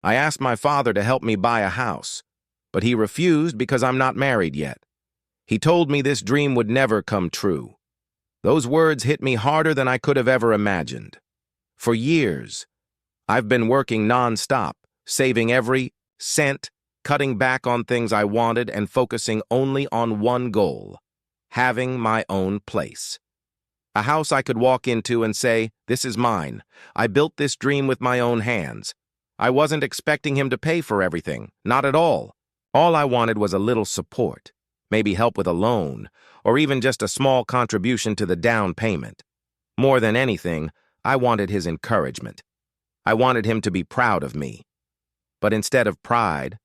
I asked my father to help me buy a house, but he refused because I'm not married yet. He told me this dream would never come true. Those words hit me harder than I could have ever imagined. For years, I've been working nonstop, saving every cent, cutting back on things I wanted, and focusing only on one goal: having my own place. A house I could walk into and say, "This is mine. I built this dream with my own hands." I wasn't expecting him to pay for everything, not at all. All I wanted was a little support, maybe help with a loan, or even just a small contribution to the down payment. More than anything, I wanted his encouragement. I wanted him to be proud of me. But instead of pride,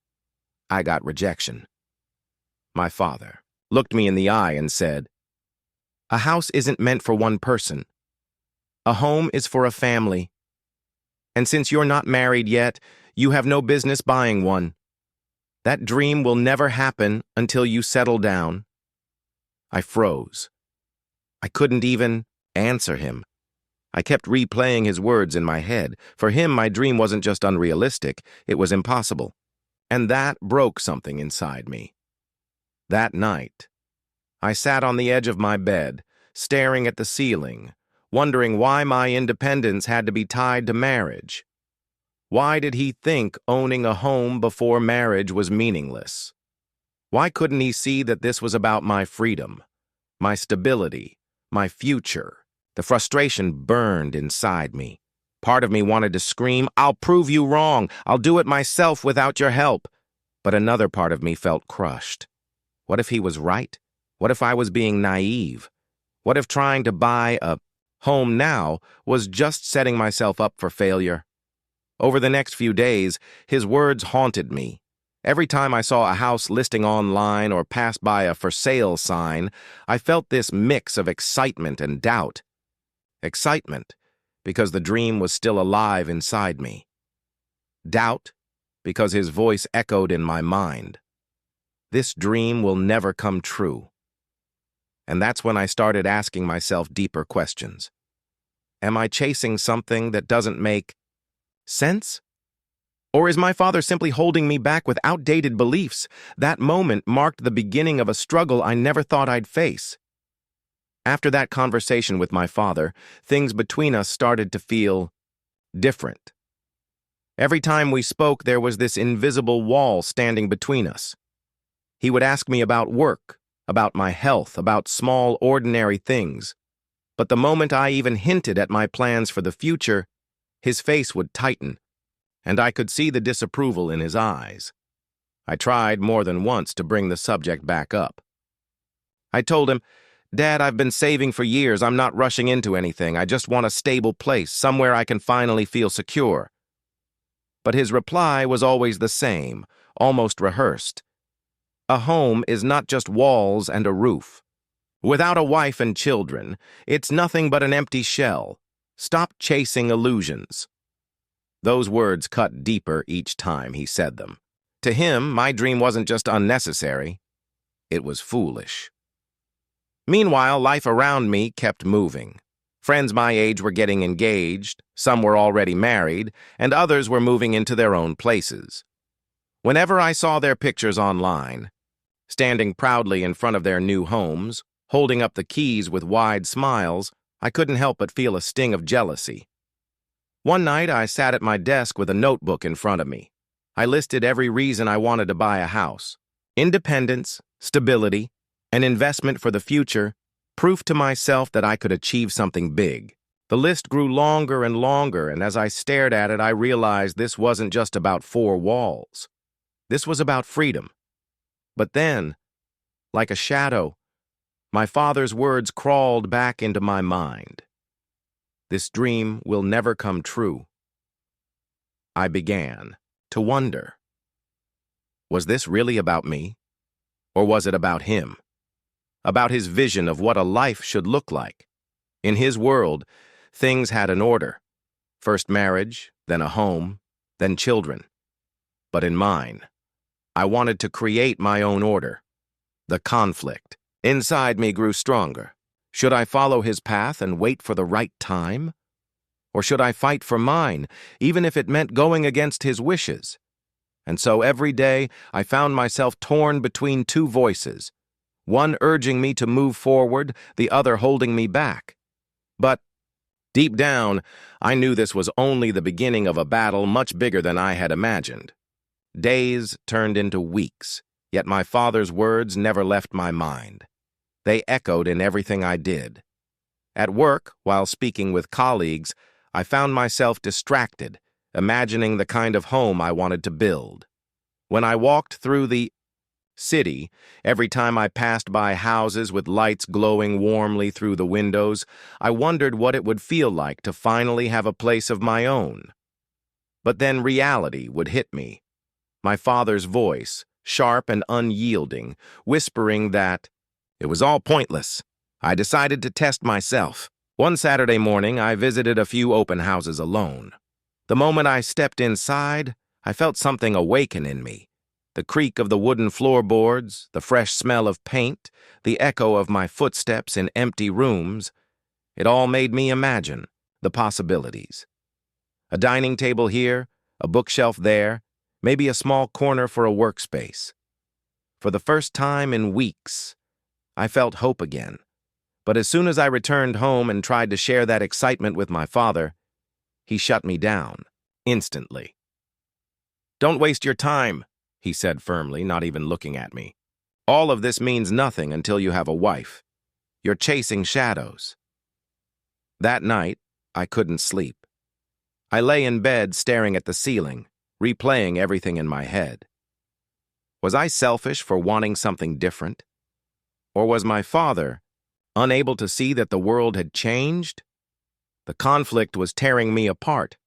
I got rejection. My father looked me in the eye and said, "A house isn't meant for one person. A home is for a family. And since you're not married yet, you have no business buying one. That dream will never happen until you settle down." I froze. I couldn't even answer him. I kept replaying his words in my head. For him, my dream wasn't just unrealistic, it was impossible. And that broke something inside me. That night, I sat on the edge of my bed, staring at the ceiling, wondering why my independence had to be tied to marriage. Why did he think owning a home before marriage was meaningless? Why couldn't he see that this was about my freedom, my stability, my future? The frustration burned inside me. Part of me wanted to scream, "I'll prove you wrong. I'll do it myself without your help." But another part of me felt crushed. What if he was right? What if I was being naive? What if trying to buy a home now was just setting myself up for failure? Over the next few days, his words haunted me. Every time I saw a house listing online or passed by a for sale sign, I felt this mix of excitement and doubt. Excitement, because the dream was still alive inside me. Doubt, because his voice echoed in my mind. This dream will never come true. And that's when I started asking myself deeper questions. Am I chasing something that doesn't make sense? Or is my father simply holding me back with outdated beliefs? That moment marked the beginning of a struggle I never thought I'd face. After that conversation with my father, things between us started to feel different. Every time we spoke, there was this invisible wall standing between us. He would ask me about work, about my health, about small, ordinary things. But the moment I even hinted at my plans for the future, his face would tighten, and I could see the disapproval in his eyes. I tried more than once to bring the subject back up. I told him, "Dad, I've been saving for years. I'm not rushing into anything. I just want a stable place, somewhere I can finally feel secure." But his reply was always the same, almost rehearsed. "A home is not just walls and a roof. Without a wife and children, it's nothing but an empty shell. Stop chasing illusions." Those words cut deeper each time he said them. To him, my dream wasn't just unnecessary, it was foolish. Meanwhile, life around me kept moving. Friends my age were getting engaged, some were already married, and others were moving into their own places. Whenever I saw their pictures online, standing proudly in front of their new homes, holding up the keys with wide smiles, I couldn't help but feel a sting of jealousy. One night, I sat at my desk with a notebook in front of me. I listed every reason I wanted to buy a house: independence, stability, an investment for the future, proof to myself that I could achieve something big. The list grew longer and longer, and as I stared at it, I realized this wasn't just about four walls. This was about freedom. But then, like a shadow, my father's words crawled back into my mind. "This dream will never come true." I began to wonder. Was this really about me? Or was it about him? About his vision of what a life should look like? In his world, things had an order. First marriage, then a home, then children. But in mine, I wanted to create my own order. The conflict inside me grew stronger. Should I follow his path and wait for the right time? Or should I fight for mine, even if it meant going against his wishes? And so every day I found myself torn between two voices, one urging me to move forward, the other holding me back. But deep down, I knew this was only the beginning of a battle much bigger than I had imagined. Days turned into weeks, yet my father's words never left my mind. They echoed in everything I did. At work, while speaking with colleagues, I found myself distracted, imagining the kind of home I wanted to build. When I walked through the city, every time I passed by houses with lights glowing warmly through the windows, I wondered what it would feel like to finally have a place of my own. But then reality would hit me. My father's voice, sharp and unyielding, whispering that it was all pointless. I decided to test myself. One Saturday morning, I visited a few open houses alone. The moment I stepped inside, I felt something awaken in me. The creak of the wooden floorboards, the fresh smell of paint, the echo of my footsteps in empty rooms, it all made me imagine the possibilities. A dining table here, a bookshelf there, maybe a small corner for a workspace. For the first time in weeks, I felt hope again. But as soon as I returned home and tried to share that excitement with my father, he shut me down, instantly. "Don't waste your time," he said firmly, not even looking at me. "All of this means nothing until you have a wife. You're chasing shadows." That night, I couldn't sleep. I lay in bed staring at the ceiling, replaying everything in my head. Was I selfish for wanting something different? Or was my father unable to see that the world had changed? The conflict was tearing me apart.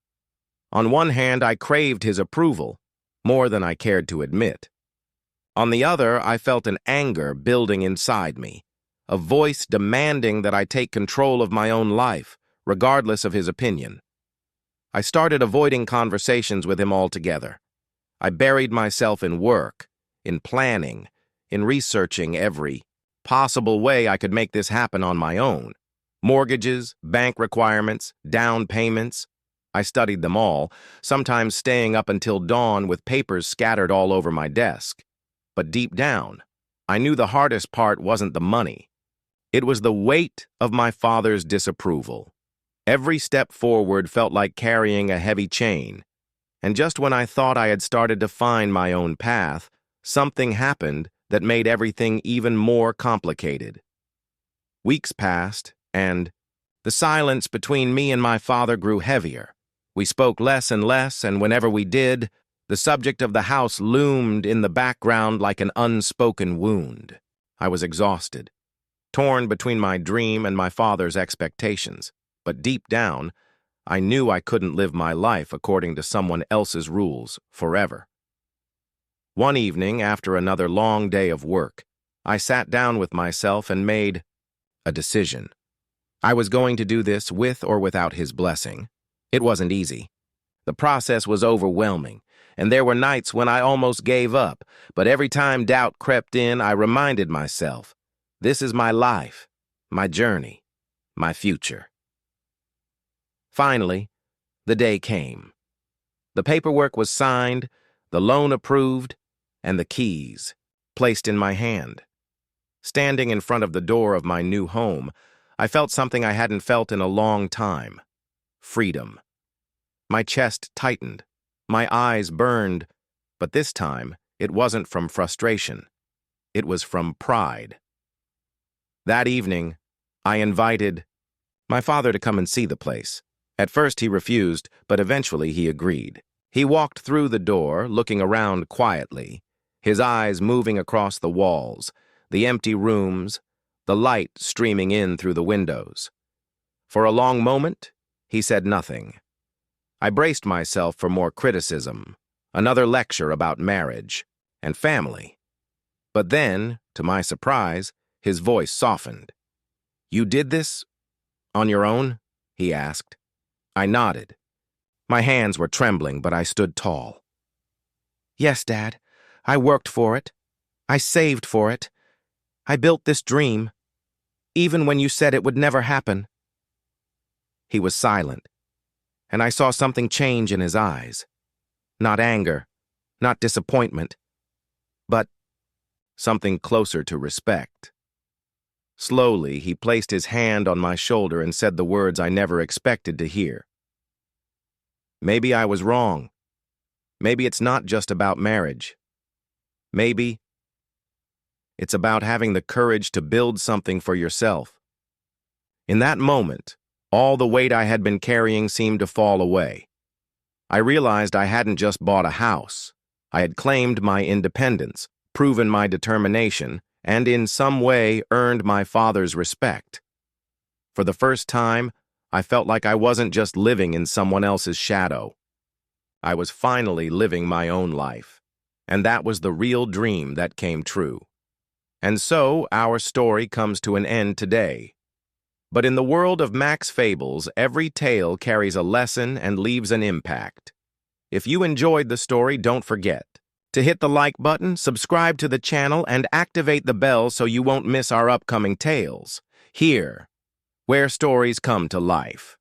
On one hand, I craved his approval, more than I cared to admit. On the other, I felt an anger building inside me, a voice demanding that I take control of my own life, regardless of his opinion. I started avoiding conversations with him altogether. I buried myself in work, in planning, in researching every possible way I could make this happen on my own. Mortgages, bank requirements, down payments. I studied them all, sometimes staying up until dawn with papers scattered all over my desk. But deep down, I knew the hardest part wasn't the money. It was the weight of my father's disapproval. Every step forward felt like carrying a heavy chain. And just when I thought I had started to find my own path, something happened that made everything even more complicated. Weeks passed, and the silence between me and my father grew heavier. We spoke less, and whenever we did, the subject of the house loomed in the background like an unspoken wound. I was exhausted, torn between my dream and my father's expectations. But deep down, I knew I couldn't live my life according to someone else's rules forever. One evening, after another long day of work, I sat down with myself and made a decision. I was going to do this with or without his blessing. It wasn't easy. The process was overwhelming, and there were nights when I almost gave up, but every time doubt crept in, I reminded myself, this is my life, my journey, my future. Finally, the day came. The paperwork was signed, the loan approved, and the keys placed in my hand. Standing in front of the door of my new home, I felt something I hadn't felt in a long time: freedom. My chest tightened, my eyes burned, but this time it wasn't from frustration. It was from pride. That evening, I invited my father to come and see the place. At first he refused, but eventually he agreed. He walked through the door, looking around quietly, his eyes moving across the walls, the empty rooms, the light streaming in through the windows. For a long moment, he said nothing. I braced myself for more criticism, another lecture about marriage and family. But then, to my surprise, his voice softened. "You did this on your own?" he asked. I nodded. My hands were trembling, but I stood tall. "Yes, Dad. I worked for it. I saved for it. I built this dream, even when you said it would never happen." He was silent, and I saw something change in his eyes. Not anger, not disappointment, but something closer to respect. Slowly, he placed his hand on my shoulder and said the words I never expected to hear. Maybe I was wrong. Maybe it's not just about marriage. Maybe it's about having the courage to build something for yourself. In that moment, all the weight I had been carrying seemed to fall away. I realized I hadn't just bought a house. I had claimed my independence, proven my determination, and in some way earned my father's respect. For the first time, I felt like I wasn't just living in someone else's shadow. I was finally living my own life, and that was the real dream that came true. And so, our story comes to an end today. But in the world of Max Fables, every tale carries a lesson and leaves an impact. If you enjoyed the story, don't forget to hit the like button, subscribe to the channel, and activate the bell so you won't miss our upcoming tales. Here, where stories come to life.